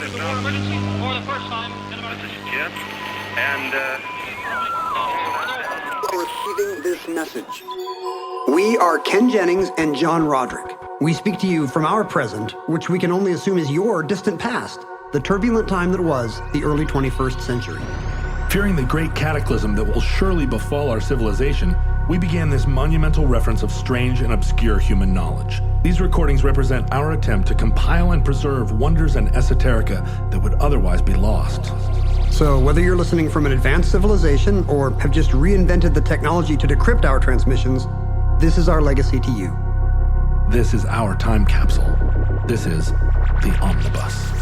emergency for the first time in about... This is Jim, and Receiving this message. We are Ken Jennings and John Roderick. We speak to you from our present, which we can only assume is your distant past, the turbulent time that was the early 21st century. Fearing the great cataclysm that will surely befall our civilization, we began this monumental reference of strange and obscure human knowledge. These recordings represent our attempt to compile and preserve wonders and esoterica that would otherwise be lost. So whether you're listening from an advanced civilization or have just reinvented the technology to decrypt our transmissions, this is our legacy to you. This is our time capsule. This is the Omnibus.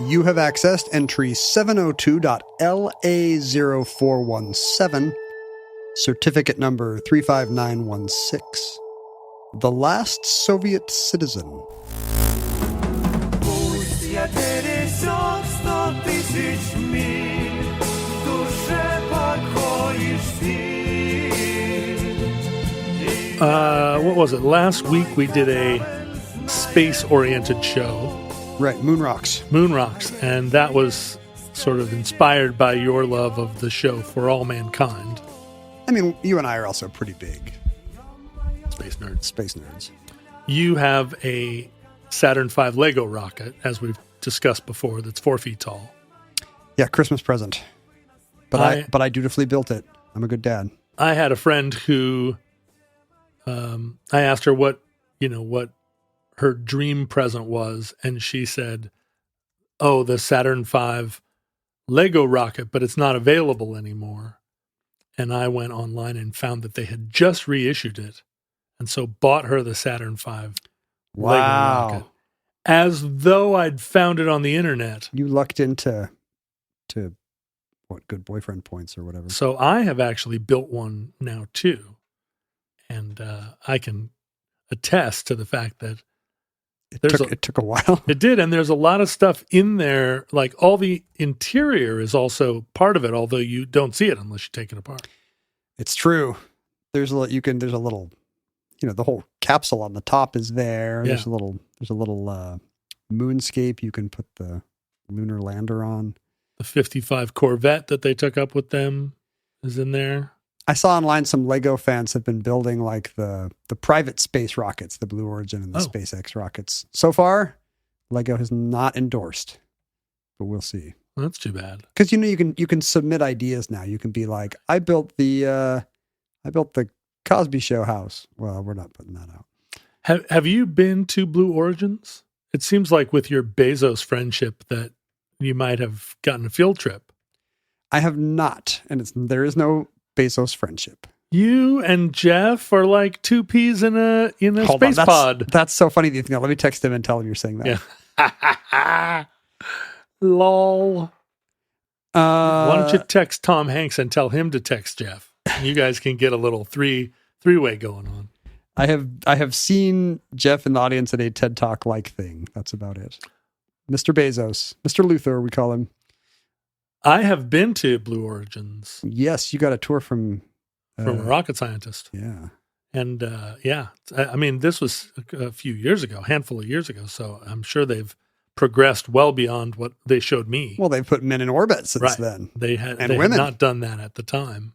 You have accessed entry 702.LA0417, certificate number 35916, The Last Soviet Citizen. What was it? Last week we did a space-oriented show. Right, Moon Rocks. Moon Rocks, and that was sort of inspired by your love of the show For All Mankind. I mean, you and I are also pretty big Space nerds. space nerds. You have a Saturn V Lego rocket, as we've discussed before, that's 4 feet tall. Yeah, Christmas present. But I dutifully built it. I'm a good dad. I had a friend who, I asked her what her dream present was, and she said, "Oh, the Saturn V Lego rocket, but it's not available anymore." And I went online and found that they had just reissued it, and so bought her the Saturn V Lego rocket, as though I'd found it on the internet. You lucked into what, good boyfriend points or whatever. So I have actually built one now too, and I can attest to the fact that It took a while. It did, and there's a lot of stuff in there, like all the interior is also part of it, although you don't see it unless you take it apart. It's true. There's a little, the whole capsule on the top is there. Yeah. There's a little moonscape you can put the lunar lander on. The 55 Corvette that they took up with them is in there. I saw online some Lego fans have been building like the private space rockets, the Blue Origin and the SpaceX rockets. So far, Lego has not endorsed, but we'll see. Well, that's too bad. Because you can submit ideas now. You can be like, I built the Cosby Show house. Well, we're not putting that out. Have you been to Blue Origins? It seems like with your Bezos friendship that you might have gotten a field trip. I have not, and there is no Bezos friendship. You and Jeff are like two peas in a space pod. That's so funny that you think that. Let me text him and tell him you're saying that. Yeah. Lol. Why don't you text Tom Hanks and tell him to text Jeff? You guys can get a little three-way going on. I have seen Jeff in the audience at a TED Talk like thing. That's about it. Mr. Bezos, Mr. Luther, we call him. I have been to Blue Origins. Yes, you got a tour from a rocket scientist. Yeah. And I mean, this was a few years ago, a handful of years ago. So I'm sure they've progressed well beyond what they showed me. Well, they've put men in orbit since then. They had women. Not done that at the time.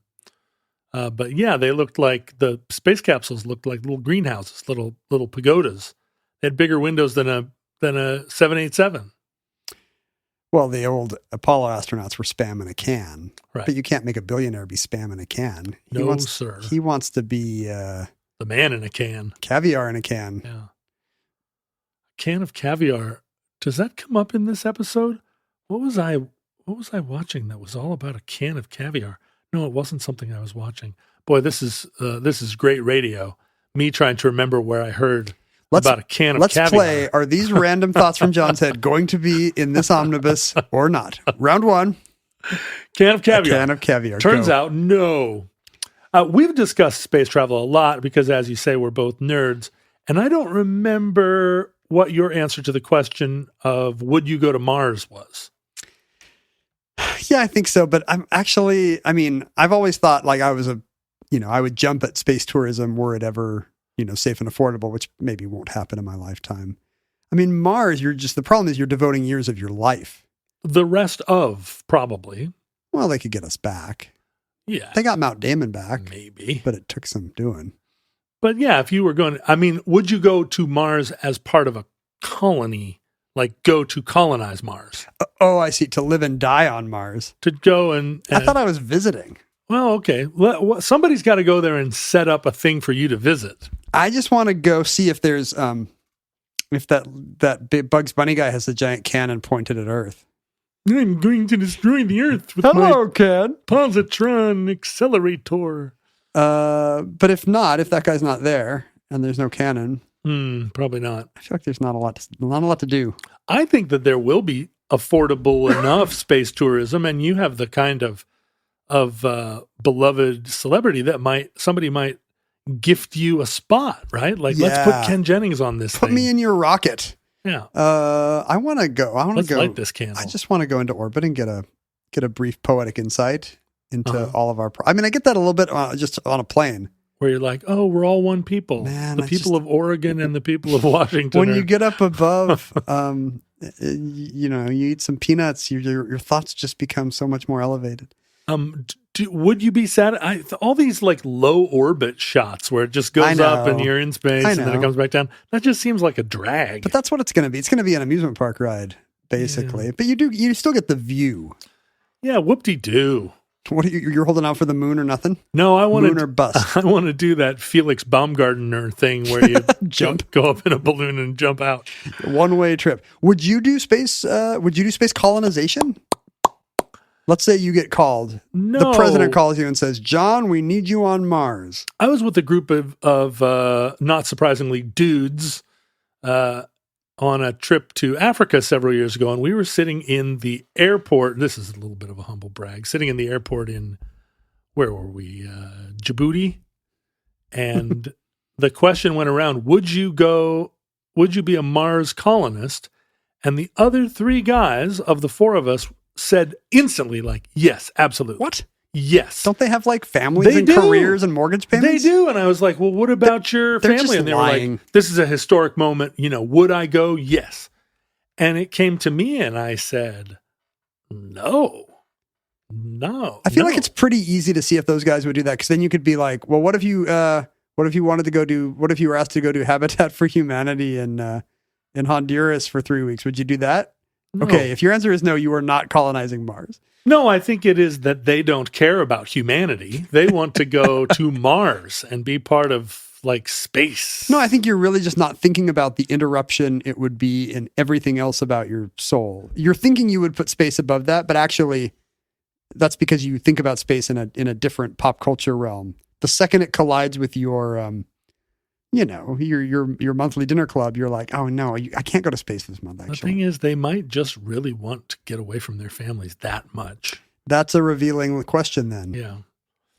But yeah, they looked like the space capsules looked like little greenhouses, little pagodas. They had bigger windows than a 787. Well, the old Apollo astronauts were spam in a can, right. But you can't make a billionaire be spam in a can. Sir. He wants to be the man in a can. Caviar in a can. Yeah. A can of caviar. Does that come up in this episode? What was I watching that was all about a can of caviar? No, it wasn't something I was watching. Boy, this is great radio. Me trying to remember where I heard about a can of caviar. Let's play. Are these random thoughts from John's head going to be in this omnibus or not? Round one. Can of caviar. A can of caviar. Turns Go. out, no. We've discussed space travel a lot because, as you say, we're both nerds. And I don't remember what your answer to the question of would you go to Mars was. Yeah, I think so. But I've always thought like I would jump at space tourism were it ever, safe and affordable, which maybe won't happen in my lifetime. I mean, Mars, the problem is you're devoting years of your life. The rest of, probably. Well, they could get us back. Yeah. They got Mount Damon back. Maybe. But it took some doing. But yeah, if you were going, would you go to Mars as part of a colony? Like go to colonize Mars? Oh, I see. To live and die on Mars. To go and I thought I was visiting. Well, okay. Somebody's got to go there and set up a thing for you to visit. I just want to go see if there's, if that big Bugs Bunny guy has a giant cannon pointed at Earth. I'm going to destroy the Earth with Hello, Ken. positron accelerator. But if that guy's not there and there's no cannon, probably not. I feel like there's not a lot to do. I think that there will be affordable enough space tourism, and you have the kind of beloved celebrity that somebody might gift you a spot, right? Like, let's put Ken Jennings on this Put thing. me in your rocket. Yeah. I want to go. Let's light this candle. I just want to go into orbit and get a brief poetic insight into all of our. I get that a little bit just on a plane. Where you're like, oh, we're all one people. Man, the people of Oregon and the people of Washington. When you get up above, you eat some peanuts, your thoughts just become so much more elevated. Would you be sad? All these like low orbit shots where it just goes up and you're in space and then it comes back down. That just seems like a drag. But that's what it's going to be. It's going to be an amusement park ride, basically. Yeah. But you still get the view. Yeah, whoop-de-doo. What are you're holding out for the moon or nothing? No, I want moon or bust. I want to do that Felix Baumgartner thing where you go up in a balloon and jump out. One-way trip. Would you do space? Would you do space colonization? Let's say you get called. No. The president calls you and says, "John, we need you on Mars." I was with a group of not surprisingly dudes on a trip to Africa several years ago, and we were sitting in the airport. This is a little bit of a humble brag. Sitting in the airport in, where were we? Djibouti. And the question went around, would you be a Mars colonist? And the other three guys of the four of us said instantly, like, yes, absolutely. What? Yes. Don't they have like families and careers and mortgage payments? They do. And I was like, well, what about your family? And they were like, this is a historic moment. Would I go? Yes. And it came to me and I said, no. I feel like it's pretty easy to see if those guys would do that. Because then you could be like, well, what if you wanted to go do, what if you were asked to go do Habitat for Humanity in Honduras for 3 weeks? Would you do that? No. Okay. If your answer is no, you are not colonizing Mars. No, I think it is that they don't care about humanity. They want to go to Mars and be part of like space. No, I think you're really just not thinking about the interruption it would be in everything else about your soul. You're thinking you would put space above that, but actually that's because you think about space in a different pop culture realm. The second it collides with your your monthly dinner club, you're like, oh no, I can't go to space this month. Actually, the thing is, they might just really want to get away from their families that much. That's a revealing question, then. Yeah,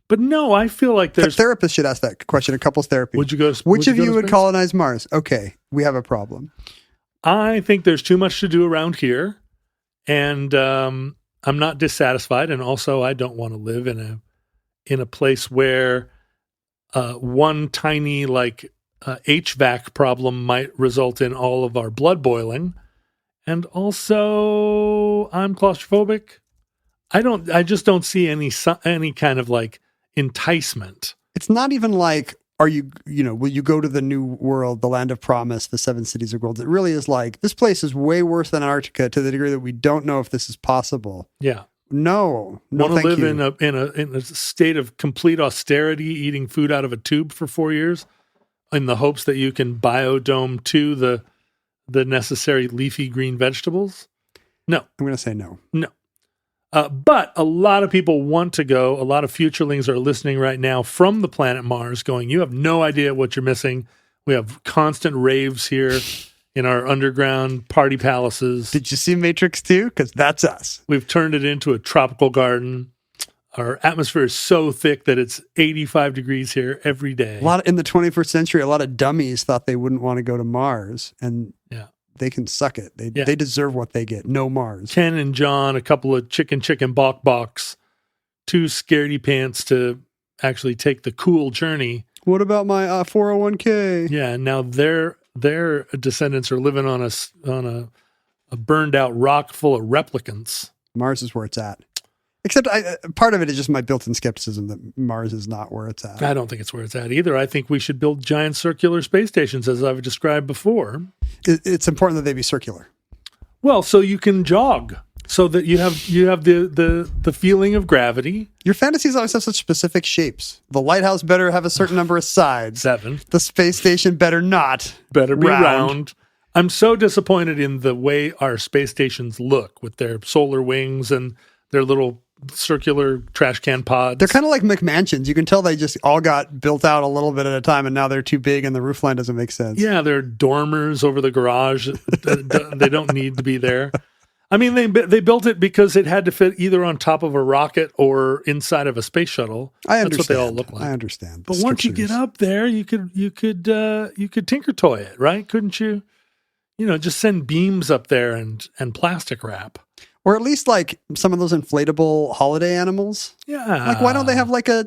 but no, I feel like there's therapists should ask that question. A couples therapy. Would you go? Which of you would colonize Mars? Okay, we have a problem. I think there's too much to do around here, and I'm not dissatisfied, and also I don't want to live in a place where one tiny HVAC problem might result in all of our blood boiling. And also I'm claustrophobic. I just don't see any kind of like enticement. It's not even like, will you go to the new world, the land of promise, the 7 cities of gold? It really is like, this place is way worse than Antarctica to the degree that we don't know if this is possible. Yeah. No, want to live you. in a state of complete austerity, eating food out of a tube for 4 years, in the hopes that you can biodome to the necessary leafy green vegetables? No. I'm going to say no. No. But a lot of people want to go. A lot of futurelings are listening right now from the planet Mars going, you have no idea what you're missing. We have constant raves here. in our underground party palaces. Did you see Matrix 2? Because that's us. We've turned it into a tropical garden. Our atmosphere is so thick that it's 85 degrees here every day. In the 21st century, a lot of dummies thought they wouldn't want to go to Mars, and they can suck it. They deserve what they get. No Mars. Ken and John, a couple of chicken bok, 2 scaredy pants to actually take the cool journey. What about my 401k? Yeah, and now their descendants are living on a burned out rock full of replicants. Mars is where it's at. Except part of it is just my built-in skepticism that Mars is not where it's at. I don't think it's where it's at either. I think we should build giant circular space stations, as I've described before. It's important that they be circular. Well, so you can jog, so that you have the feeling of gravity. Your fantasies always have such specific shapes. The lighthouse better have a certain number of sides. 7. The space station better not. Better be round. I'm so disappointed in the way our space stations look with their solar wings and their little circular trash can pods. They're kind of like McMansions. You can tell they just all got built out a little bit at a time, and now they're too big and the roofline doesn't make sense. Yeah, they're dormers over the garage. They don't need to be there. I mean, they built it because it had to fit either on top of a rocket or inside of a space shuttle. I understand. That's what they all look like. I understand. But once you get up there, you could tinker toy it, right? Couldn't you? Just send beams up there and plastic wrap. Or at least like some of those inflatable holiday animals. Yeah. Like, why don't they have like a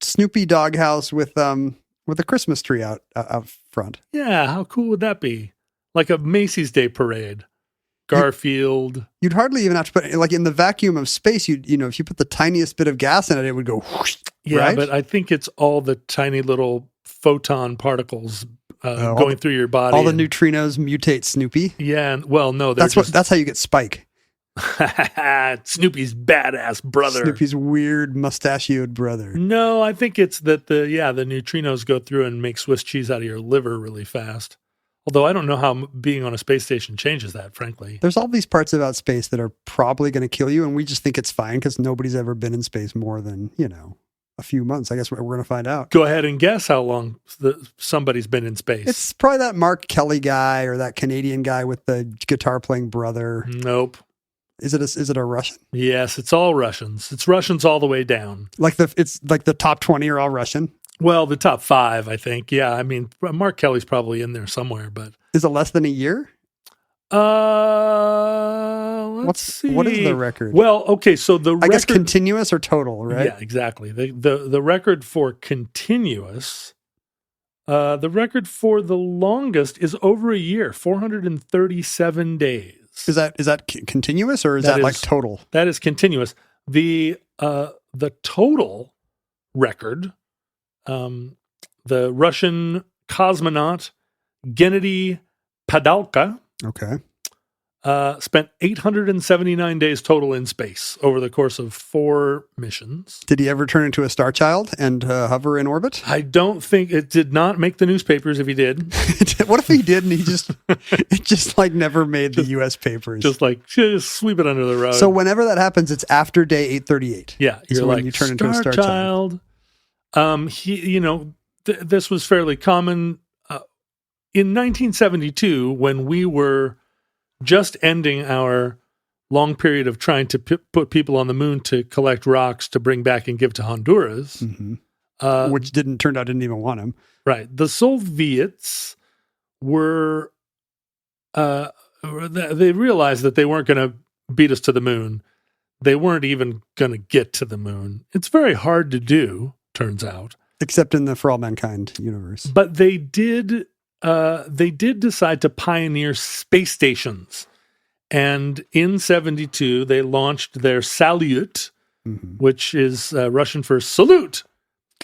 Snoopy doghouse with a Christmas tree out front? Yeah. How cool would that be? Like a Macy's Day Parade. Garfield. You'd hardly even have to put, like, in the vacuum of space, if you put the tiniest bit of gas in it, it would go whoosh. Yeah, right? But I think it's all the tiny little photon particles going through your body. All the neutrinos mutate Snoopy. Yeah, no, that's how you get Spike. Snoopy's badass brother. Snoopy's weird mustachioed brother. No, I think it's that the neutrinos go through and make Swiss cheese out of your liver really fast. Although I don't know how being on a space station changes that, frankly. There's all these parts about space that are probably going to kill you, and we just think it's fine because nobody's ever been in space more than, a few months. I guess we're going to find out. Go ahead and guess how long somebody's been in space. It's probably that Mark Kelly guy or that Canadian guy with the guitar playing brother. Nope. Is it a Russian? Yes, it's all Russians. It's Russians all the way down. It's like the top 20 are all Russision? Well, the top 5, I think. Yeah, I mean, Mark Kelly's probably in there somewhere, but... Is it less than a year? Let's see. What is the record? Well, okay, so the record... I guess continuous or total, right? Yeah, exactly. The record for continuous, the record for the longest is over a year, 437 days. Is that continuous or is that like total? That is continuous. The total record, the Russian cosmonaut Gennady Padalka, spent 879 days total in space over the course of 4 missions. Did he ever turn into a star child and hover in orbit? I don't think it did not make the newspapers if he did. What if he did and it just like never made the U.S. papers? Just sweep it under the rug. So whenever that happens, it's after day 838. Yeah, you're when you turn into a star child. This was fairly common in 1972 when we were just ending our long period of trying to put people on the moon to collect rocks to bring back and give to Honduras. Mm-hmm. Which turned out didn't even want them. Right. The Solviets were, they realized that they weren't going to beat us to the moon. They weren't even going to get to the moon. It's very hard to do, turns out. Except in the For All Mankind universe. But they did decide to pioneer space stations. And in 72, they launched their Salyut, which is Russian for salute.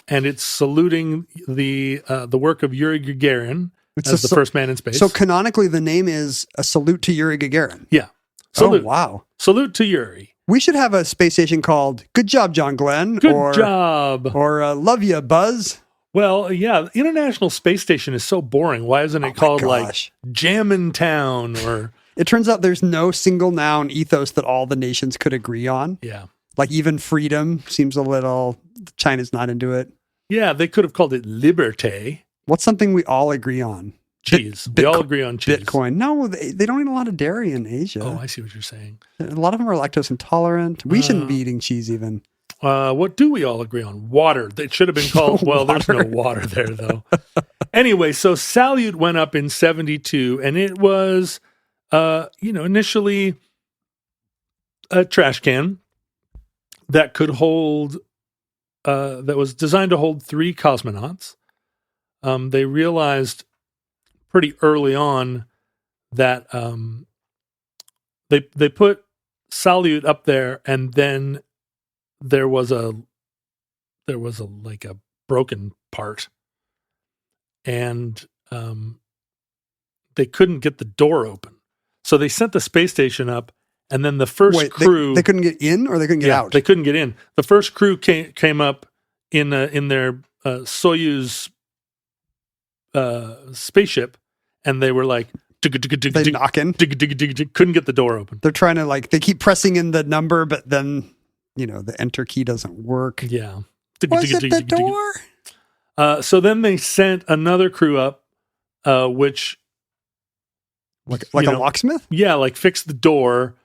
And it's saluting the work of Yuri Gagarin as the first man in space. So canonically, the name is a salute to Yuri Gagarin. Yeah. Salute. Oh, wow. Salute to Yuri. We should have a space station called Good Job, John Glenn. Good job. Or Love Ya, Buzz. Well, yeah, International Space Station is so boring. Why isn't it called like Jammin' Town or... It turns out there's no single noun ethos that all the nations could agree on. Yeah. Like even freedom seems a little... China's not into it. Yeah, they could have called it Liberté. What's something we all agree on? Cheese. We all agree on cheese. Bitcoin. No, they don't eat a lot of dairy in Asia. Oh, I see what you're saying. A lot of them are lactose intolerant. We shouldn't be eating cheese even. What do we all agree on? Water. It should have been called, well, there's no water there, though. Anyway, so Solviet went up in 72, and it was, initially a trash can that could hold, that was designed to hold 3 cosmonauts. They realized pretty early on that they put Solviet up there, and then there was a broken part, and they couldn't get the door open. So they sent the space station up, and then the first crew they couldn't get in, or they couldn't get out. They couldn't get in. The first crew came up in their Soyuz spaceship, and they were like, they knocking, couldn't get the door open. They're trying to they keep pressing in the number, but then the enter key doesn't work. Yeah. Was it the door? So then they sent another crew up, which like a locksmith? Yeah, fix the door.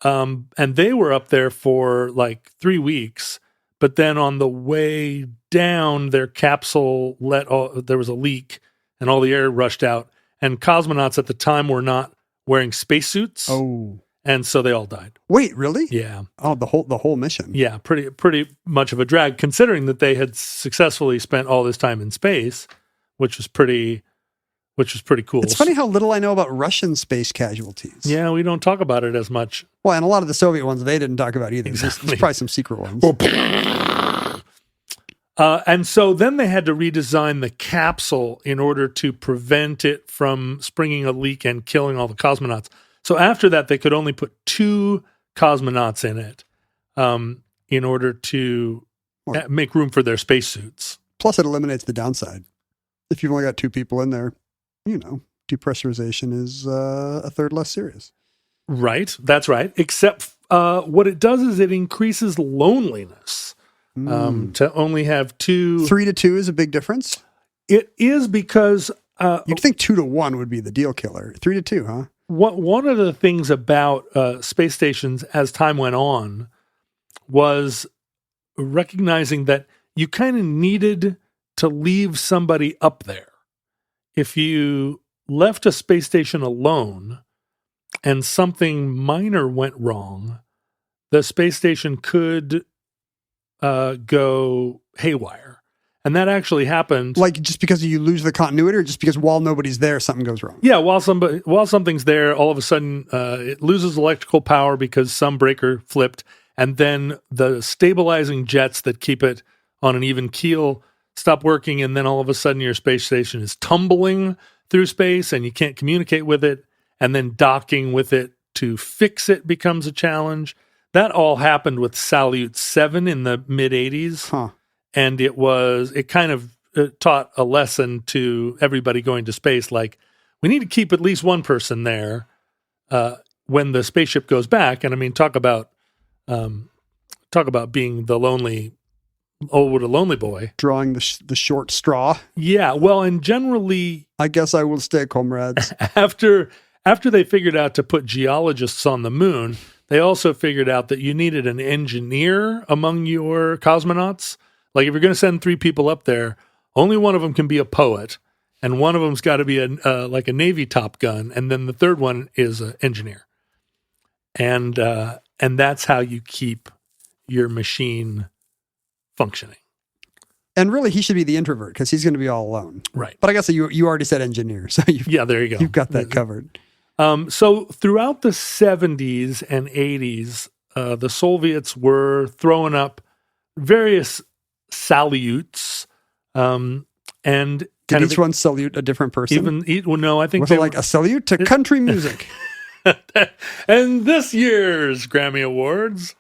And they were up there for 3 weeks, but then on the way down, their capsule there was a leak, and all the air rushed out. And cosmonauts at the time were not wearing spacesuits. Oh. And so they all died. Wait, really? Yeah. Oh, the whole mission. Yeah, pretty much of a drag, considering that they had successfully spent all this time in space, which was pretty cool. It's funny how little I know about Russian space casualties. Yeah, we don't talk about it as much. Well, and a lot of the Soviet ones they didn't talk about either. Exactly. There's probably some secret ones. And so then they had to redesign the capsule in order to prevent it from springing a leak and killing all the cosmonauts. So after that, they could only put 2 cosmonauts in it in order to make room for their spacesuits. Plus, it eliminates the downside. If you've only got 2 people in there, depressurization is a third less serious. Right. That's right. Except what it does is it increases loneliness. To only have 2. 3 to 2 is a big difference. It is, because you'd think 2 to 1 would be the deal killer. 3 to 2, huh? One of the things about space stations as time went on was recognizing that you kind of needed to leave somebody up there. If you left a space station alone and something minor went wrong, the space station could go haywire. And that actually happened. Just because you lose the continuity, or just because while nobody's there, something goes wrong? Yeah, while something's there, all of a sudden it loses electrical power because some breaker flipped, and then the stabilizing jets that keep it on an even keel stop working, and then all of a sudden your space station is tumbling through space and you can't communicate with it, and then docking with it to fix it becomes a challenge. That all happened with Salyut 7 in the mid-'80s. Huh. And it kind of taught a lesson to everybody going to space, we need to keep at least one person there when the spaceship goes back. And I mean, talk about being the lonely boy. Drawing the short straw. Yeah, well, and generally... I guess I will stay, comrades. After they figured out to put geologists on the moon, they also figured out that you needed an engineer among your cosmonauts. If you're going to send 3 people up there, only one of them can be a poet, and one of them's got to be a Navy Top Gun, and then the third one is an engineer. And that's how you keep your machine functioning. And really, he should be the introvert because he's going to be all alone. Right. But I guess you already said engineer, so there you go. You've got that covered. So throughout the 70s and 80s, the Soviets were throwing up various Salyuts, and did each one salute a different person? No, I think was it a salute to country music? And this year's Grammy Awards,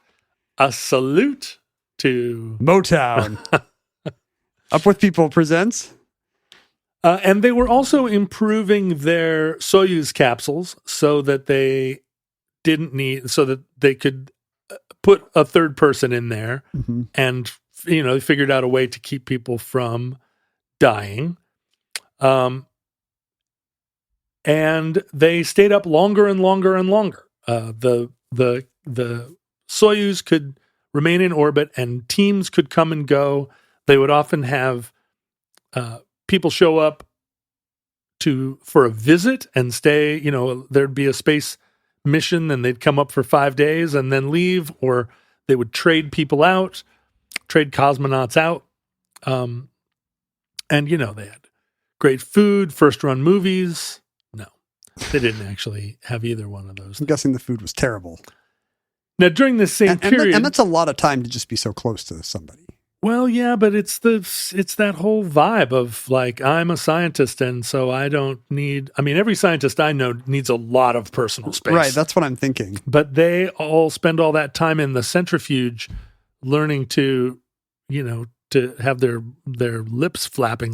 a salute to Motown. Up With People presents. And they were also improving their Soyuz capsules so that they could put a third person in there, and they figured out a way to keep people from dying. and they stayed up longer and longer and longer. The Soyuz could remain in orbit, and teams could come and go. They would often have people show up for a visit and stay. You know, there'd be a space mission, and they'd come up for 5 days and then leave, or they would trade people out, trade cosmonauts out. And, you know, they had great food, first-run movies. No, they didn't actually have either one of those. I'm guessing the food was terrible. Now, during this same period... And that's a lot of time to just be so close to somebody. Well, yeah, but it's that whole vibe of, like, I'm a scientist, and so I don't need... I mean, every scientist I know needs a lot of personal space. Right, that's what I'm thinking. But they all spend all that time in the centrifuge learning to, you know, to have their lips flapping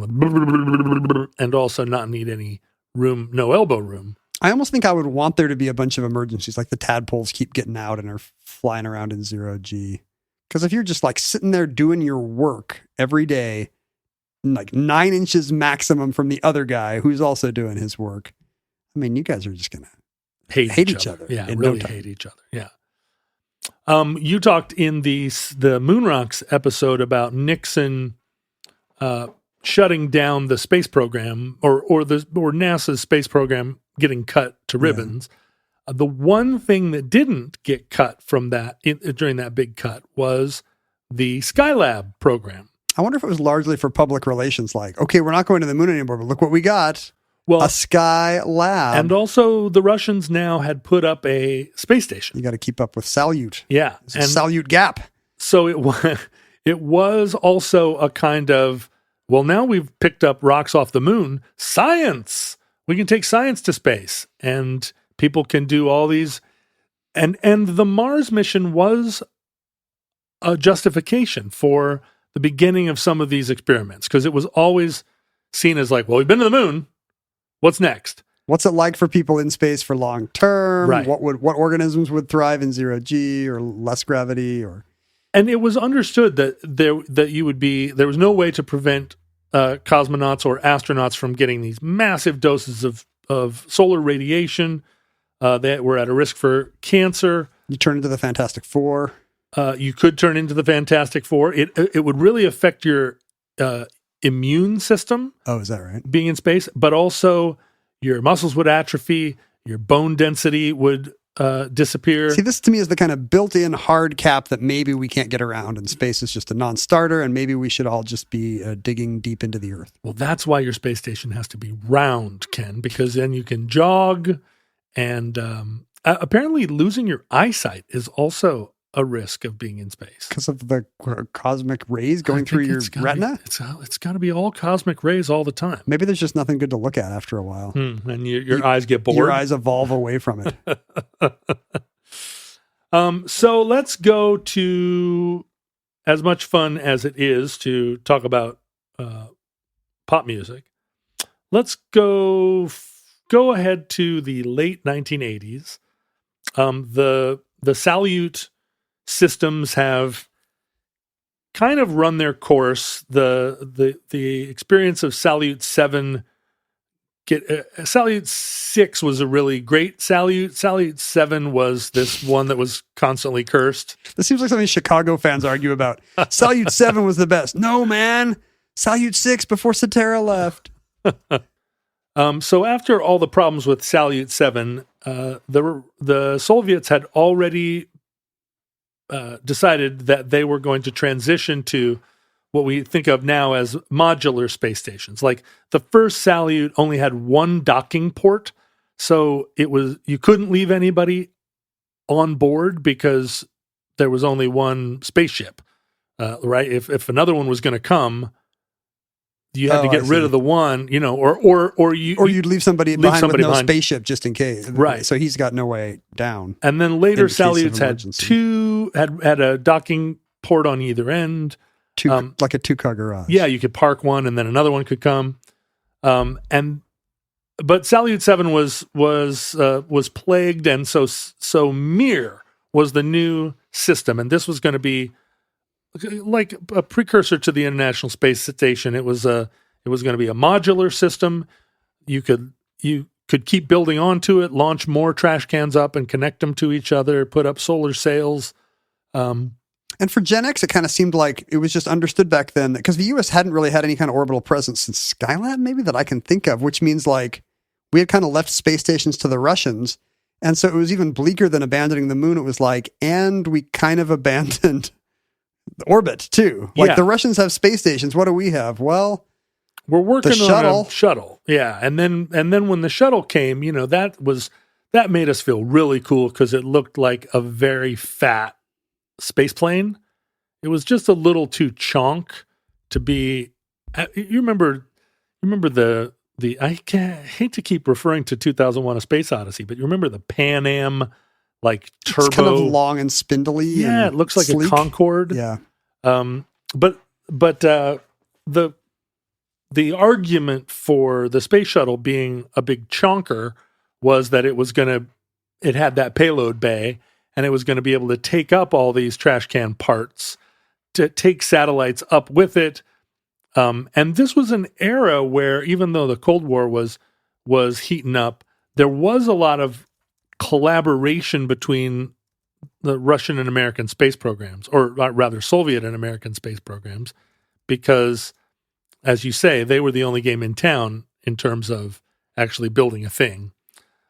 and also not need any room, no elbow room. I almost think I would want there to be a bunch of emergencies, like the tadpoles keep getting out and are flying around in 0G. Because if you're just like sitting there doing your work every day, like 9 inches maximum from the other guy who's also doing his work, I mean, you guys are just going to hate each other. Yeah, really hate each other. Yeah. You talked in the Moon Rocks episode about Nixon shutting down the space program or NASA's space program getting cut to ribbons. Yeah. The one thing that didn't get cut from that during that big cut was the Skylab program. I wonder if it was largely for public relations, like, okay, we're not going to the moon anymore, but look what we got. Well, a Skylab. And also the Russians now had put up a space station. You got to keep up with Salyut. Yeah. It's a Salyut gap. So it was also a kind of, well, now we've picked up rocks off the moon. Science! We can take science to space. And people can do all these. And the Mars mission was a justification for the beginning of some of these experiments, because it was always seen as like, well, we've been to the moon. What's next? What's it like for people in space for long term? Right. What organisms would thrive in 0G or less gravity? And it was understood that there was no way to prevent cosmonauts or astronauts from getting these massive doses of solar radiation. They were at a risk for cancer. You turn into the Fantastic Four. You could turn into the Fantastic Four. It would really affect your immune system. Oh, is that right? Being in space, but also your muscles would atrophy, your bone density would disappear. See, this to me is the kind of built-in hard cap that maybe we can't get around, and space is just a non-starter, and maybe we should all just be digging deep into the Earth. Well, that's why your space station has to be round, Ken, because then you can jog, and apparently losing your eyesight is also a risk of being in space. Because of the cosmic rays going through your retina? It's got to be all cosmic rays all the time. Maybe there's just nothing good to look at after a while. And your eyes get bored. Your eyes evolve away from it. So let's go to, as much fun as it is to talk about pop music, let's go ahead to the late 1980s. The Salyut systems have kind of run their course. The experience of Salyut 7, Salyut 6 was a really great Salyut. Salyut 7 was this one that was constantly cursed. This seems like something Chicago fans argue about. Salyut 7 was the best. No, man. Salyut 6 before Cetera left. So after all the problems with Salyut 7, the Soviets had already decided that they were going to transition to what we think of now as modular space stations. Like the first Salyut only had one docking port, so you couldn't leave anybody on board because there was only one spaceship, right? If another one was going to come, you had to get rid of the one, or you'd leave somebody behind with no spaceship just in case, right? So he's got no way down. And then later, Salyuts had a docking port on either end, like a two-car garage. Yeah, you could park one, and then another one could come. But Salyut 7 was plagued, and so Mir was the new system, and this was going to be like a precursor to the International Space Station. It was going to be a modular system. You could keep building onto it, launch more trash cans up and connect them to each other, put up solar sails. And for Gen X, it kind of seemed like it was just understood back then because the U.S. hadn't really had any kind of orbital presence since Skylab, maybe, that I can think of, which means like we had kind of left space stations to the Russians. And so it was even bleaker than abandoning the moon. It was like, and we kind of abandoned orbit too. Like the Russians have space stations. What do we have? Well, we're working on a shuttle. Yeah. And then when the shuttle came, that made us feel really cool because it looked like a very fat space plane. It was just a little too chonk to be. You remember the I hate to keep referring to 2001: A Space Odyssey, but you remember the Pan Am like turbo, it's kind of long and spindly. Yeah, and it looks like sleek. a Concorde. Yeah, but the argument for the space shuttle being a big chonker was that it had that payload bay. And it was going to be able to take up all these trash can parts, to take satellites up with it. And this was an era where, even though the Cold War was heating up, there was a lot of collaboration between the Russian and American space programs, or rather Soviet and American space programs, because, as you say, they were the only game in town in terms of actually building a thing.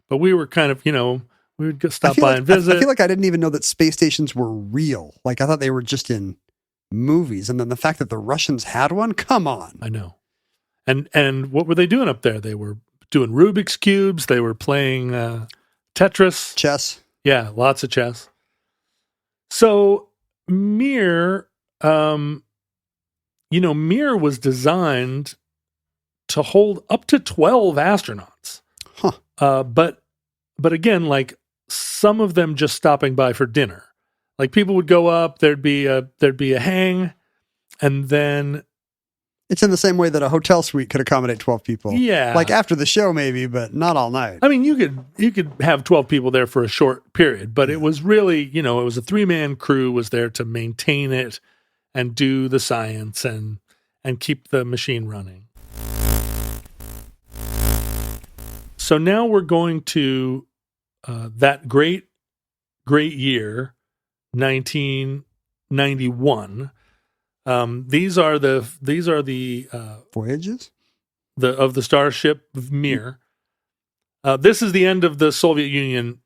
But we were kind of, we would stop by and visit. I feel like I didn't even know that space stations were real. Like, I thought they were just in movies. And then the fact that the Russians had one, come on. I know. And what were they doing up there? They were doing Rubik's Cubes. They were playing Tetris. Chess. Yeah, lots of chess. So Mir, Mir was designed to hold up to 12 astronauts. Huh. But again, like, some of them just stopping by for dinner. Like, people would go up, there'd be a hang, and then it's in the same way that a hotel suite could accommodate 12 people. Yeah. Like after the show maybe, but not all night. I mean, you could have 12 people there for a short period, but it was really, it was a 3-man crew was there to maintain it and do the science and keep the machine running. So now we're going to that great year, 1991. These are the voyages of the starship Mir. This is the end of the Soviet Union.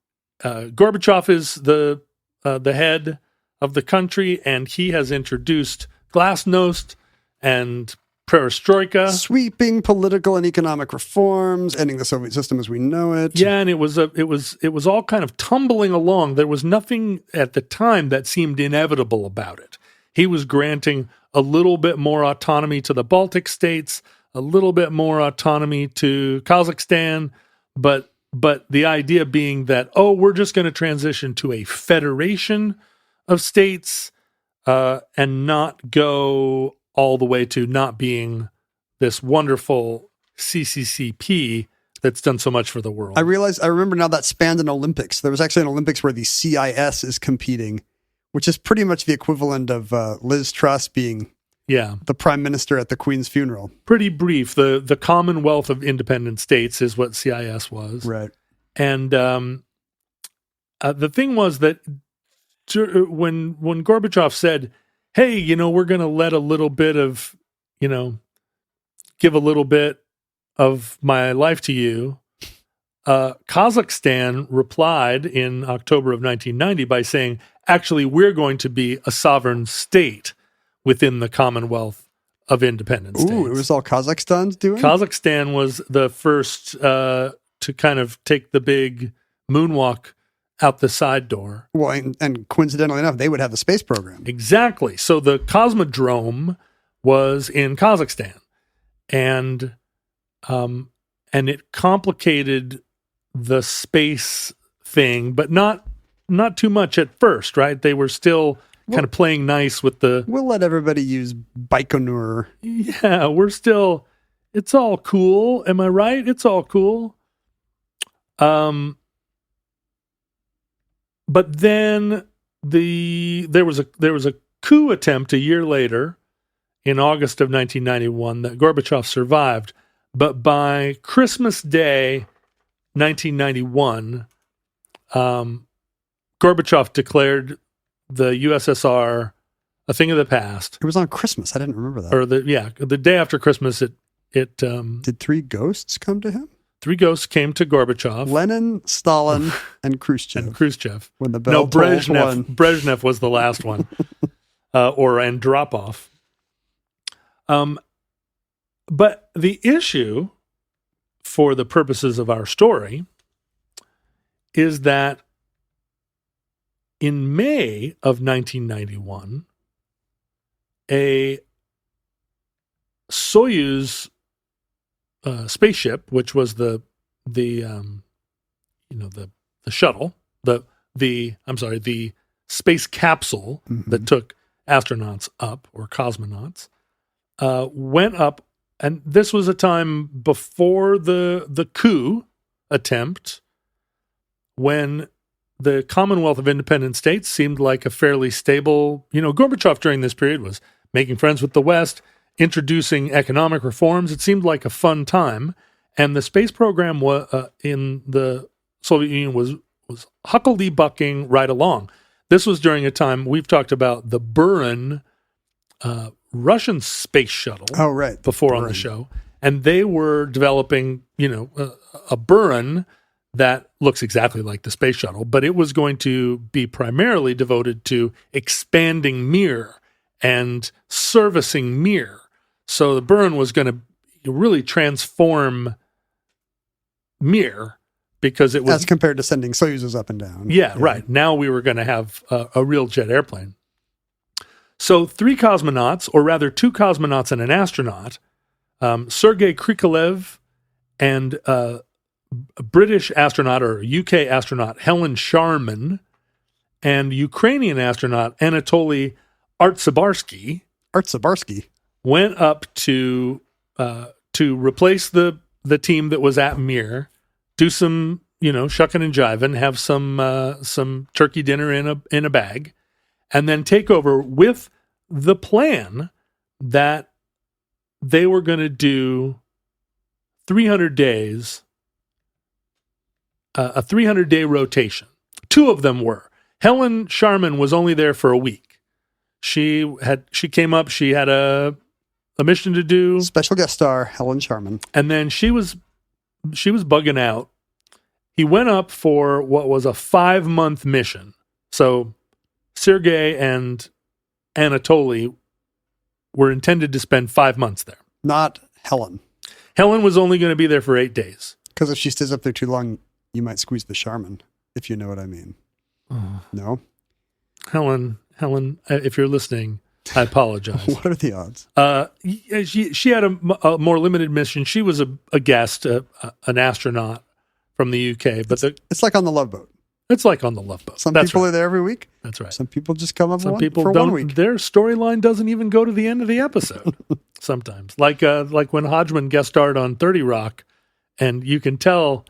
Gorbachev is the head of the country, and he has introduced glasnost and perestroika, sweeping political and economic reforms, ending the Soviet system as we know it. Yeah, and it was all kind of tumbling along. There was nothing at the time that seemed inevitable about it. He was granting a little bit more autonomy to the Baltic states, a little bit more autonomy to Kazakhstan, but the idea being that, we're just going to transition to a federation of states and not go all the way to not being this wonderful CCCP that's done so much for the world. I remember now that spanned an Olympics. There was actually an Olympics where the CIS is competing, which is pretty much the equivalent of Liz Truss being the prime minister at the Queen's funeral. Pretty brief. The Commonwealth of Independent States is what CIS was. Right. And the thing was that when Gorbachev said, hey, we're going to let a little bit of, give a little bit of my life to you, Kazakhstan replied in October of 1990 by saying, actually, we're going to be a sovereign state within the Commonwealth of Independent States. Ooh, it was all Kazakhstan's doing? Kazakhstan was the first to kind of take the big moonwalk out the side door. Well, and coincidentally enough, they would have the space program. Exactly. So the Cosmodrome was in Kazakhstan, and it complicated the space thing, but not too much at first, right? They were still kind of playing nice with the... We'll let everybody use Baikonur. Yeah, it's all cool. Am I right? It's all cool. But then there was a coup attempt a year later in August of 1991 that Gorbachev survived. But by Christmas Day, 1991, Gorbachev declared the USSR a thing of the past. It was on Christmas. I didn't remember that. Or the day after Christmas, it did three ghosts come to him? Three ghosts came to Gorbachev. Lenin, Stalin, and Khrushchev. When the bell tolled one. Brezhnev was the last one, or Andropov. But the issue, for the purposes of our story, is that in May of 1991, a Soyuz spaceship, which was the shuttle, the space capsule that took astronauts up, or cosmonauts, went up, and this was a time before the coup attempt, when the Commonwealth of Independent States seemed like a fairly stable, Gorbachev during this period was making friends with the West, introducing economic reforms. It seemed like a fun time. And the space program in the Soviet Union was huckledebucking right along. This was during a time, we've talked about the Buran Russian space shuttle before on the show. And they were developing, a Buran that looks exactly like the space shuttle, but it was going to be primarily devoted to expanding Mir and servicing Mir. So the Buran was going to really transform Mir, because it was... As compared to sending Soyuzes up and down. Yeah, right. Now we were going to have a real jet airplane. So 3 cosmonauts, or rather 2 cosmonauts and an astronaut, Sergei Krikalev and a British astronaut, or UK astronaut, Helen Sharman, and Ukrainian astronaut Anatoly Artsebarsky went up to replace the team that was at Mir, do some shucking and jiving, have some turkey dinner in a bag, and then take over with the plan that they were going to do 300 days, a 300-day rotation. 2 of them were. Helen Sharman was only there for a week. She came up, she had a mission to do. Special guest star, Helen Sharman. And then she was bugging out. He went up for what was a 5-month mission. So Sergei and Anatoly were intended to spend 5 months there. Not Helen. Helen was only going to be there for 8 days. Because if she stays up there too long, you might squeeze the Sharman, if you know what I mean. No? Helen, if you're listening, I apologize. What are the odds? She had a more limited mission. She was a guest, an astronaut from the UK. But it's like on the Love Boat. It's like on the Love Boat. Some people are there every week. That's right. Some people just come up for 1 week. Their storyline doesn't even go to the end of the episode sometimes. Like when Hodgman guest starred on 30 Rock, and you can tell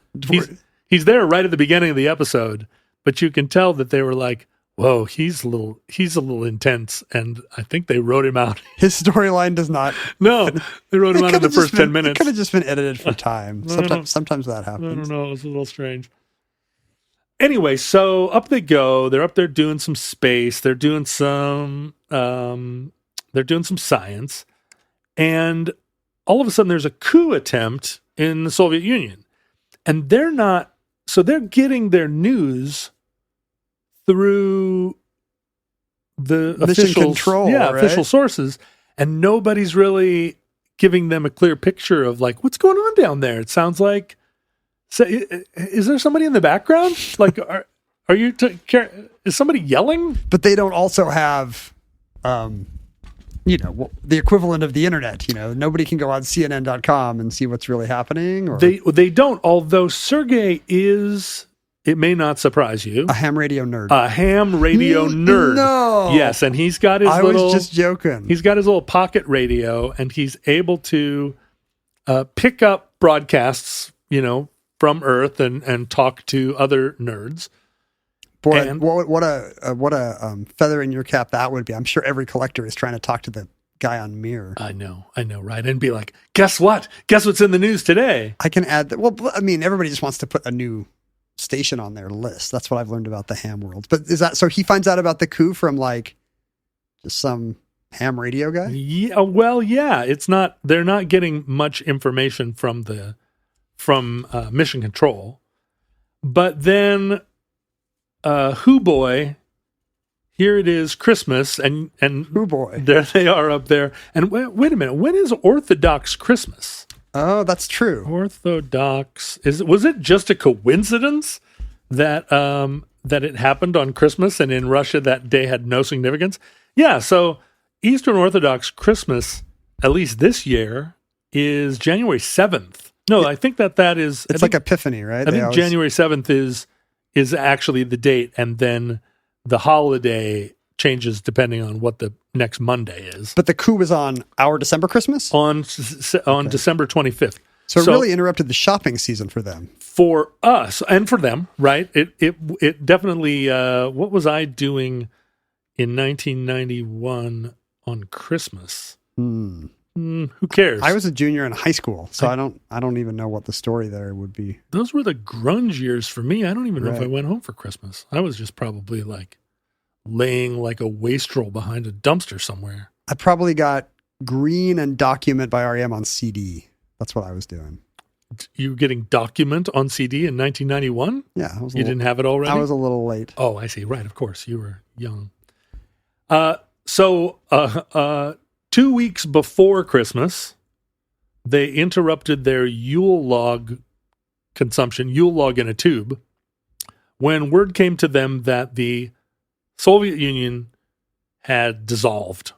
he's there right at the beginning of the episode, but you can tell that they were like, whoa, he's a little intense, and I think they wrote him out. His storyline does not. No, they wrote him out in the first 10 minutes. It could have just been edited for time. Sometimes that happens. I don't know. It was a little strange. Anyway, so up they go. They're up there doing some space. They're doing some science, and all of a sudden, there's a coup attempt in the Soviet Union, and they're getting their news through the official sources, and nobody's really giving them a clear picture of like what's going on down there. It sounds like, is there somebody in the background? Like, are you? Is somebody yelling? But they don't also have, the equivalent of the internet. Nobody can go on CNN.com and see what's really happening. Or they don't. Although Sergei is. It may not surprise you. A ham radio nerd. No. Yes, and he's got his I was just joking. He's got his little pocket radio, and he's able to pick up broadcasts, from Earth and talk to other nerds. Boy, and, what a feather in your cap that would be. I'm sure every collector is trying to talk to the guy on Mir. I know, right? And be like, guess what? Guess what's in the news today? I can add that. Well, I mean, everybody just wants to put a new station on their list. That's what I've learned about the ham world. But is that so? He finds out about the coup from like just some ham radio guy? Yeah. Well, yeah. It's not. They're not getting much information from Mission Control. But then, Who Boy. Here it is, Christmas, and Oh boy, there they are up there. And wait a minute, when is Orthodox Christmas? Oh, that's true. Orthodox was it just a coincidence that that it happened on Christmas, and in Russia that day had no significance? Yeah, so Eastern Orthodox Christmas, at least this year, is January 7th. No, I think that is. It's like Epiphany, right? I think January 7th is actually the date, and then the holiday changes depending on what the next Monday is. But the coup was on our December Christmas? On December 25th. So it really interrupted the shopping season for them. For us and for them, right? It definitely, what was I doing in 1991 on Christmas? Who cares? I was a junior in high school, so I don't even know what the story there would be. Those were the grunge years for me. I don't even know if I went home for Christmas. I was just probably like laying like a wastrel behind a dumpster somewhere. I probably got Green and Document by R.E.M. on CD. That's what I was doing. You were getting Document on CD in 1991? Yeah. You didn't have it already? I was a little late. Oh, I see. Right. Of course. You were young. 2 weeks before Christmas, they interrupted their Yule log consumption, Yule log in a tube, when word came to them that the Soviet Union had dissolved.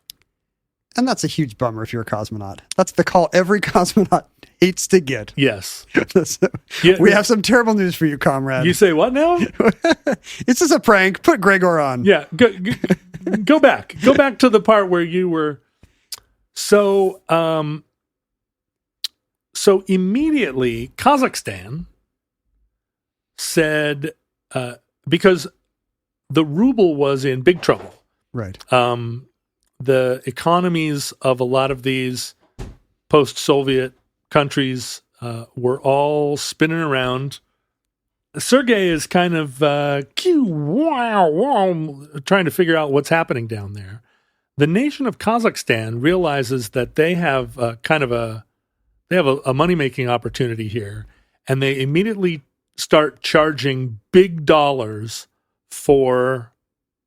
And that's a huge bummer if you're a cosmonaut. That's the call every cosmonaut hates to get. Yes. We have some terrible news for you, comrade. You say what now? It's just a prank. Put Gregor on. Yeah. Go back. Go back to the part where you were... So immediately Kazakhstan said, because the ruble was in big trouble. Right. The economies of a lot of these post-Soviet countries were all spinning around. Sergei is kind of trying to figure out what's happening down there. The nation of Kazakhstan realizes that they have a money-making opportunity here, and they immediately start charging big dollars for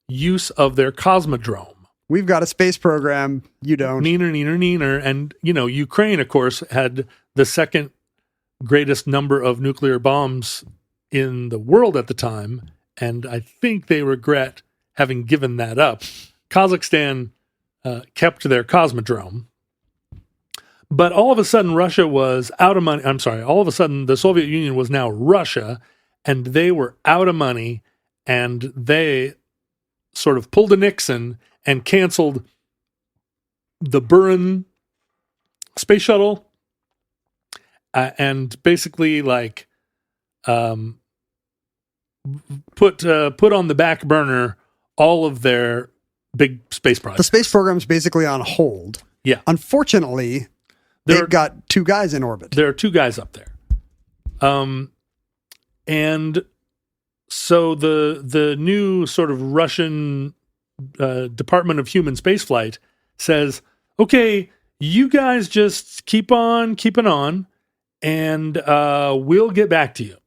use of their cosmodrome. We've got a space program. You don't. Neener. And, Ukraine, of course, had the second greatest number of nuclear bombs in the world at the time, and I think they regret having given that up. Kazakhstan kept their cosmodrome. But all of a sudden, Russia was out of money. I'm sorry. All of a sudden, the Soviet Union was now Russia, and they were out of money, and they sort of pulled a Nixon and canceled the Buran space shuttle, and basically put on the back burner all of their big space projects. The space program's basically on hold. Yeah. Unfortunately, they've got two guys in orbit. There are two guys up there. And so the new sort of Russian Department of Human Spaceflight says, okay, you guys just keep on keeping on, and we'll get back to you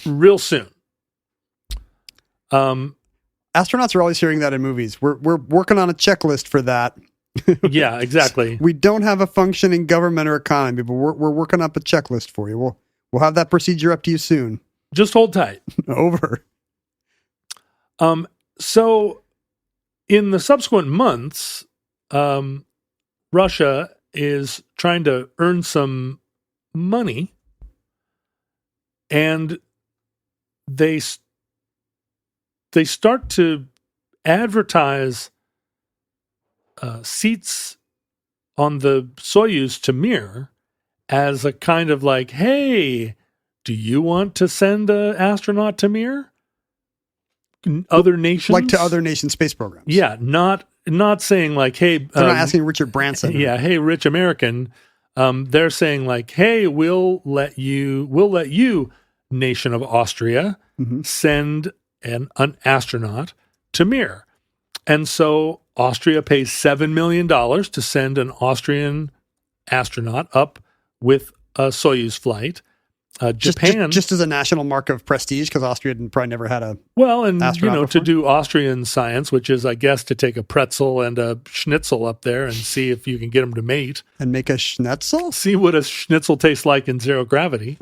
real soon. Astronauts are always hearing that in movies. We're working on a checklist for that. Yeah, exactly. We don't have a functioning government or economy, but we're working up a checklist for you. We'll have that procedure up to you soon. Just hold tight. Over. So in the subsequent months, Russia is trying to earn some money, and they start to advertise seats on the Soyuz to Mir as a kind of like, hey, do you want to send an astronaut to Mir? Other nations? Like to other nation space programs. Yeah, not not saying like, hey, they're not asking Richard Branson. Yeah, hey, rich American. They're saying like, hey, we'll let you, nation of Austria, send an astronaut to Mir. And so Austria pays $7 million to send an Austrian astronaut up with a Soyuz flight. Japan, just as a national mark of prestige, because Austria probably never had a to do Austrian science, which is, I guess, to take a pretzel and a schnitzel up there and see if you can get them to mate and make a schnitzel. See what a schnitzel tastes like in zero gravity.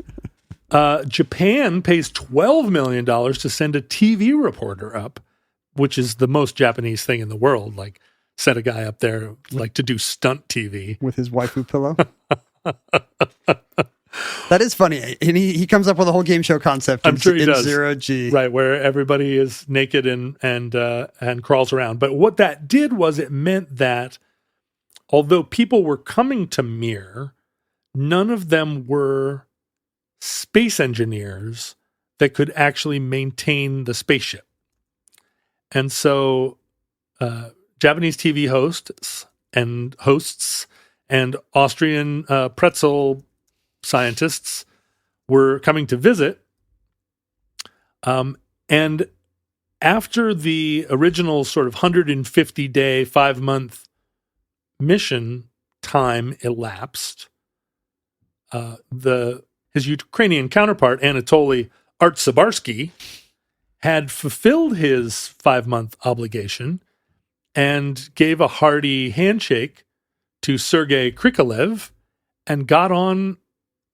Japan pays $12 million to send a TV reporter up, which is the most Japanese thing in the world. Like, set a guy up there like to do stunt TV with his waifu pillow. That is funny. And he comes up with a whole game show concept I'm sure he does. Zero G. Right, where everybody is naked and crawls around. But what that did was it meant that although people were coming to Mir, none of them were space engineers that could actually maintain the spaceship. And so Japanese TV hosts and Austrian pretzel scientists were coming to visit. And after the original sort of 150-day, 5-month mission time elapsed, his Ukrainian counterpart, Anatoly Artsebarsky, had fulfilled his 5-month obligation and gave a hearty handshake to Sergei Krikalev and got on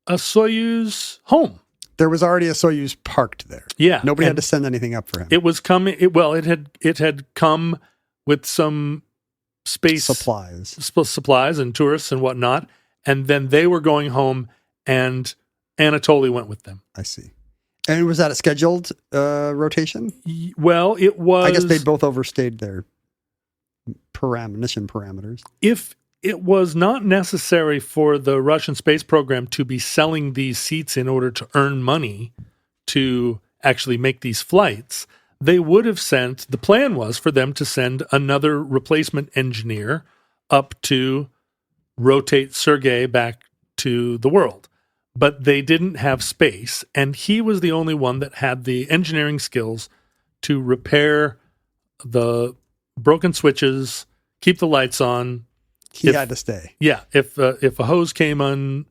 a Soyuz home. There was already a Soyuz parked there. Yeah. Nobody had to send anything up for him. It was coming. It had come with some space supplies and tourists and whatnot. And then they were going home and Anatoly went with them. I see. And was that a scheduled rotation? Well, it was. I guess they both overstayed their mission parameters. If it was not necessary for the Russian space program to be selling these seats in order to earn money to actually make these flights, they would have the plan was for them to send another replacement engineer up to rotate Sergei back to the world. But they didn't have space, and he was the only one that had the engineering skills to repair the broken switches, keep the lights on. He had to stay. Yeah. If a hose came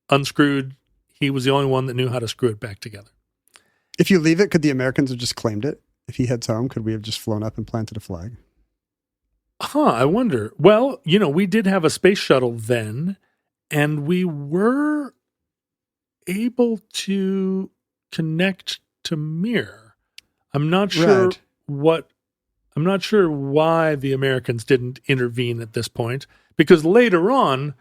unscrewed, he was the only one that knew how to screw it back together. If you leave it, could the Americans have just claimed it? If he heads home, could we have just flown up and planted a flag? I wonder. Well, we did have a space shuttle then, and we were able to connect to Mir. I'm not sure I'm not sure why the Americans didn't intervene at this point, because later on,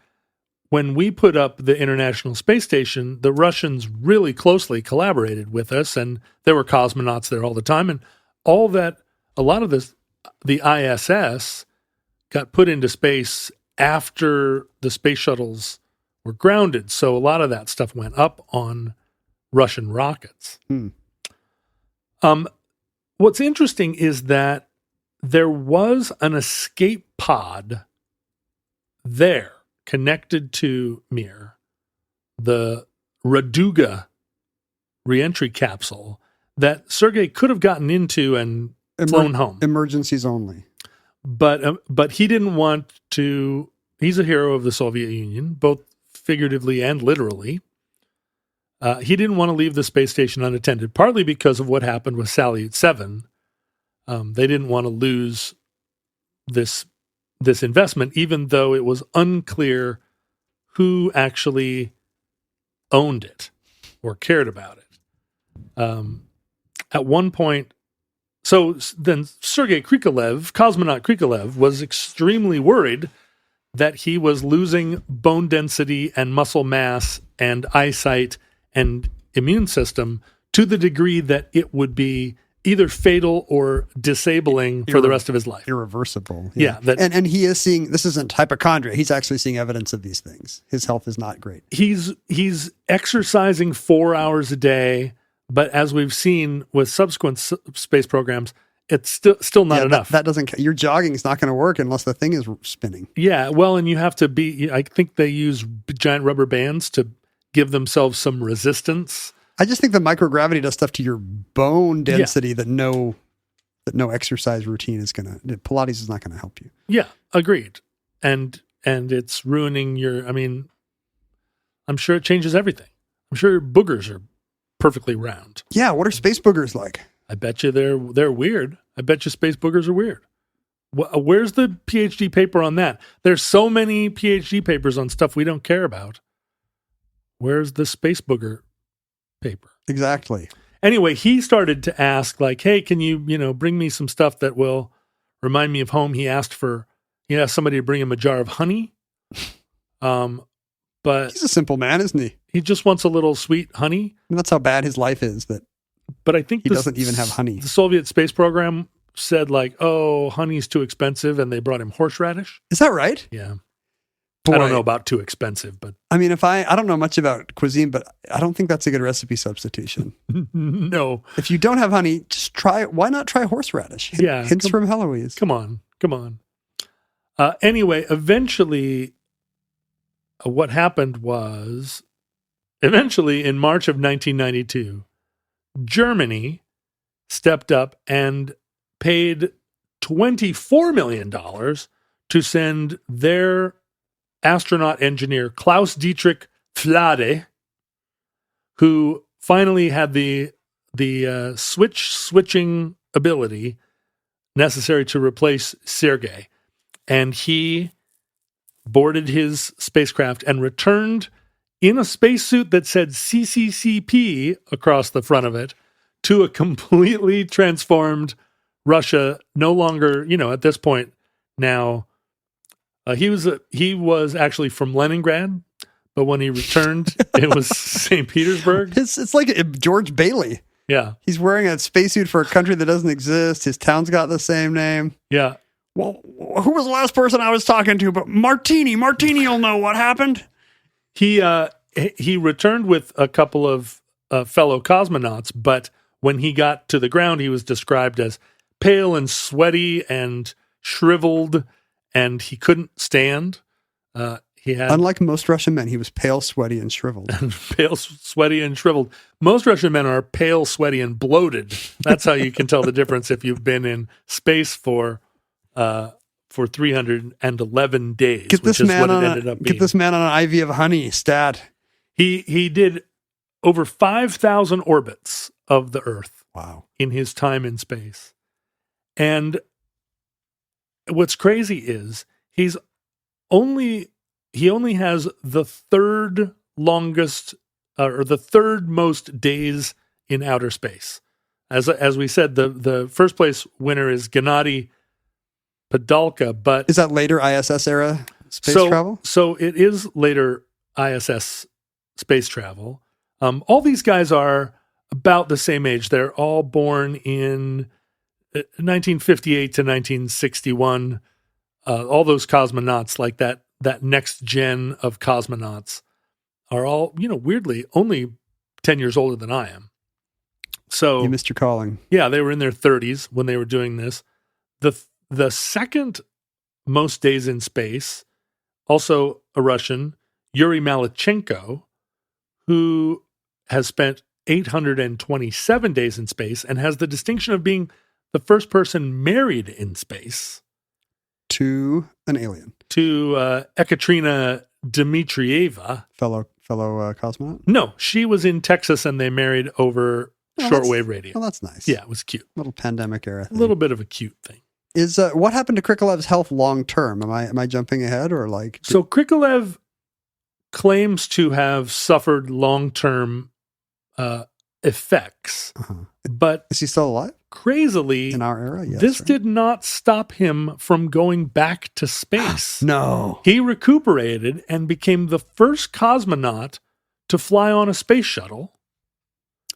when we put up the International Space Station, the Russians really closely collaborated with us, and there were cosmonauts there all the time, and all that, a lot of this, the ISS got put into space after the space shuttles were grounded. So a lot of that stuff went up on Russian rockets. What's interesting is that there was an escape pod there connected to Mir, the Raduga reentry capsule that Sergei could have gotten into and flown home. Emergencies only. But he didn't want to. He's a hero of the Soviet Union, both figuratively and literally. He didn't want to leave the space station unattended, partly because of what happened with Salyut 7. They didn't want to lose this investment, even though it was unclear who actually owned it or cared about it. At one point, so then Sergei Krikalev, cosmonaut Krikalev, was extremely worried that he was losing bone density and muscle mass and eyesight and immune system to the degree that it would be either fatal or disabling for the rest of his life. Irreversible. Yeah. And he is seeing, this isn't hypochondria. He's actually seeing evidence of these things. His health is not great. He's exercising 4 hours a day, but as we've seen with subsequent space programs, it's still not enough. That doesn't. Your jogging is not going to work unless the thing is spinning. Yeah, well, and you have to be. I think they use giant rubber bands to give themselves some resistance. I just think the microgravity does stuff to your bone density that no exercise routine is going to. Pilates is not going to help you. Yeah, agreed. And it's ruining your. I mean, I'm sure it changes everything. I'm sure your boogers are perfectly round. Yeah, what are space boogers like? I bet you they're weird. I bet you space boogers are weird. Where's the PhD paper on that? There's so many PhD papers on stuff we don't care about. Where's the space booger paper? Exactly. Anyway, he started to ask, like, hey, can you bring me some stuff that will remind me of home? He asked somebody to bring him a jar of honey. But he's a simple man, isn't he? He just wants a little sweet honey. And that's how bad his life is. But I think he doesn't even have honey. The Soviet space program said, like, oh, honey's too expensive, and they brought him horseradish. Is that right? Yeah. Boy. I don't know about too expensive, but I mean, I don't know much about cuisine, but I don't think that's a good recipe substitution. No. If you don't have honey, just why not try horseradish? Hints from Heloise. Come on. Anyway, eventually, what happened was, in March of 1992, Germany stepped up and paid $24 million to send their astronaut engineer, Klaus Dietrich Flade, who finally had the switching ability necessary to replace Sergei. And he boarded his spacecraft and returned in a spacesuit that said CCCP across the front of it to a completely transformed Russia. No longer, at this point now, he was actually from Leningrad, but when he returned, it was St. Petersburg. It's like George Bailey. Yeah. He's wearing a spacesuit for a country that doesn't exist. His town's got the same name. Yeah. Well, who was the last person I was talking to? But Martini will know what happened. He returned with a couple of fellow cosmonauts, but when he got to the ground, he was described as pale and sweaty and shriveled, and he couldn't stand. Unlike most Russian men, he was pale, sweaty, and shriveled. Pale, sweaty, and shriveled. Most Russian men are pale, sweaty, and bloated. That's how you can tell the difference if you've been in space for 311 days, Get this man on an IV of honey, stat. He did over 5,000 orbits of the Earth. Wow. In his time in space. And what's crazy is he only has the third longest or the third most days in outer space. As we said, the first place winner is Gennady Padalka, but is that later ISS era space travel? So it is later ISS space travel. All these guys are about the same age. They're all born in 1958 to 1961. All those cosmonauts, like that next gen of cosmonauts, are all, weirdly only 10 years older than I am. So you missed your calling. Yeah, they were in their 30s when they were doing this. The second most days in space, also a Russian, Yuri Malachenko, who has spent 827 days in space and has the distinction of being the first person married in space. To an alien. To Ekaterina Dmitrieva. Fellow cosmonaut? No, she was in Texas and they married over shortwave radio. Well, that's nice. Yeah, it was cute. Little pandemic era thing. A little bit of a cute thing. Is what happened to Krikolev's health long term? Am I jumping ahead or like? So Krikalev claims to have suffered long term effects, but is he still alive? Crazily, in our era, yes, this did not stop him from going back to space. No, he recuperated and became the first cosmonaut to fly on a space shuttle,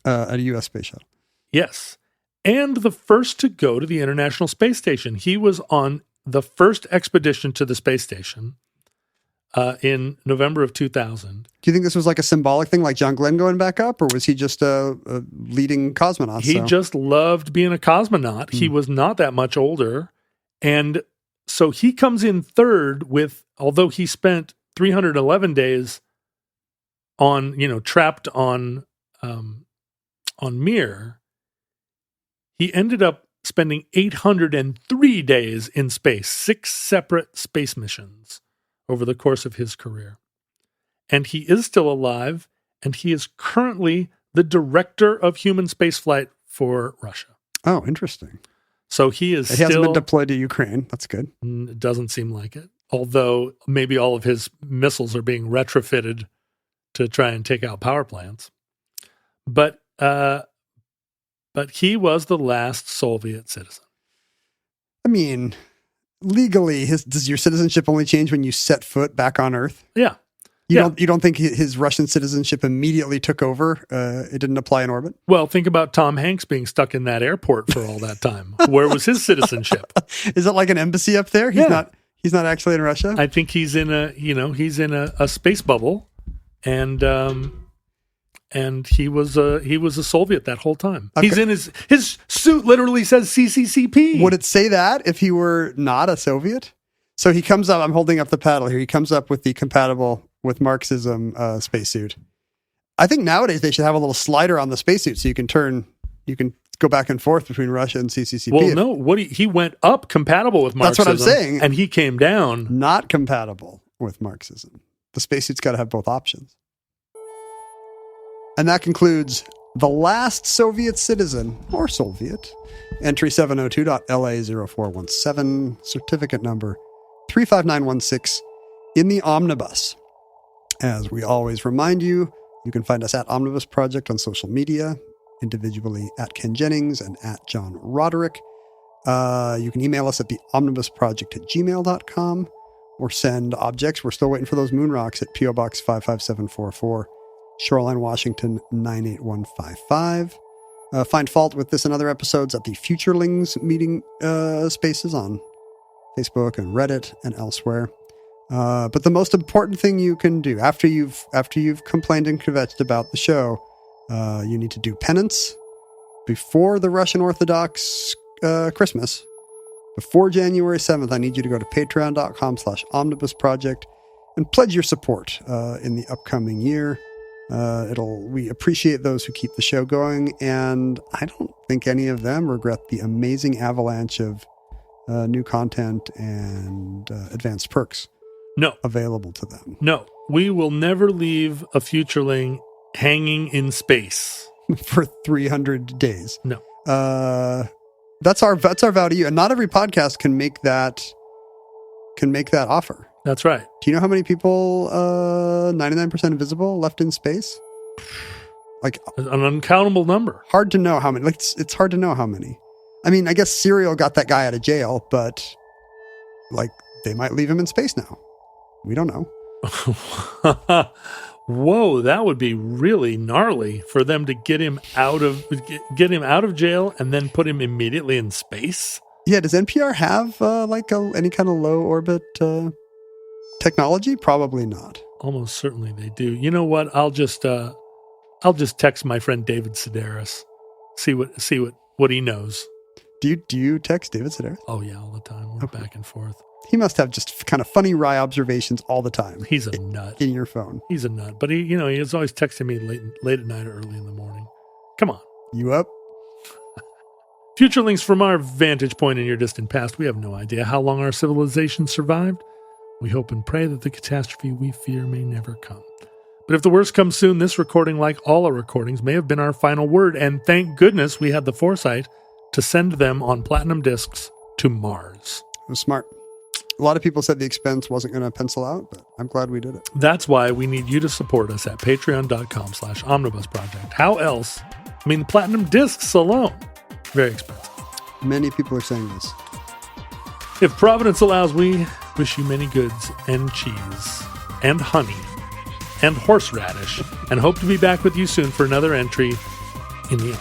a U.S. space shuttle. Yes. And the first to go to the International Space Station. He was on the first expedition to the space station. in November of 2000. Do you think this was like a symbolic thing, like John Glenn going back up, or was he just a leading cosmonaut? He just loved being a cosmonaut. He was not that much older. And so he comes in third with, although he spent 311 days on, trapped on Mir, he ended up spending 803 days in space, 6 separate space missions over the course of his career. And he is still alive, and he is currently the director of human spaceflight for Russia. Oh, interesting. So he hasn't been deployed to Ukraine. That's good. It doesn't seem like it. Although maybe all of his missiles are being retrofitted to try and take out power plants. But he was the last Soviet citizen. I mean, legally, does your citizenship only change when you set foot back on Earth? Yeah. You don't think his Russian citizenship immediately took over? It didn't apply in orbit? Well, think about Tom Hanks being stuck in that airport for all that time. Where was his citizenship? Is it like an embassy up there? He's not actually in Russia? I think he's in a space bubble, and he was a Soviet that whole time. Okay. He's in his suit literally says CCCP. Would it say that if he were not a Soviet? So he comes up, I'm holding up the paddle here. He comes up with the compatible with Marxism spacesuit. I think nowadays they should have a little slider on the spacesuit so you can go back and forth between Russia and CCCP. Well, no, he went up compatible with Marxism. That's what I'm saying. And he came down. Not compatible with Marxism. The spacesuit's got to have both options. And that concludes the last Soviet citizen, or Solviet, entry 702.LA0417, certificate number 35916 in the Omnibus. As we always remind you, you can find us at Omnibus Project on social media, individually at Ken Jennings and at John Roderick. You can email us at theomnibusproject@gmail.com or send objects. We're still waiting for those moon rocks at P.O. Box 55744, Shoreline, Washington 98155. Find fault with this and other episodes at the Futurelings meeting spaces on Facebook and Reddit and elsewhere. But the most important thing you can do after you've complained and kvetched about the show, you need to do penance before the Russian Orthodox Christmas. Before January 7th, I need you to go to patreon.com/omnibusproject and pledge your support in the upcoming year. We appreciate those who keep the show going, and I don't think any of them regret the amazing avalanche of new content and advanced perks available to them. No, we will never leave a futureling hanging in space for 300 days. No. That's our vow to you, and not every podcast can make that offer. That's right. Do you know how many people 99% invisible left in space? Like an uncountable number. Hard to know how many. Like it's hard to know how many. I mean, I guess Serial got that guy out of jail, but like they might leave him in space now. We don't know. Whoa, that would be really gnarly for them to get him out of jail and then put him immediately in space. Yeah, does NPR have any kind of low orbit technology? Probably not. Almost certainly they do. You know what? I'll just text my friend David Sedaris. See what he knows. Do you text David Sedaris? Oh yeah, all the time. We're back and forth. He must have just kind of funny wry observations all the time. He's a nut. In your phone. He's a nut. But he is always texting me late at night or early in the morning. Come on. You up? Futurelings, from our vantage point in your distant past, we have no idea how long our civilization survived. We hope and pray that the catastrophe we fear may never come. But if the worst comes soon, this recording, like all our recordings, may have been our final word. And thank goodness we had the foresight to send them on platinum discs to Mars. It was smart. A lot of people said the expense wasn't going to pencil out, but I'm glad we did it. That's why we need you to support us at patreon.com/omnibusproject. How else? I mean, platinum discs alone, very expensive. Many people are saying this. If Providence allows, we wish you many goods and cheese and honey and horseradish and hope to be back with you soon for another entry in the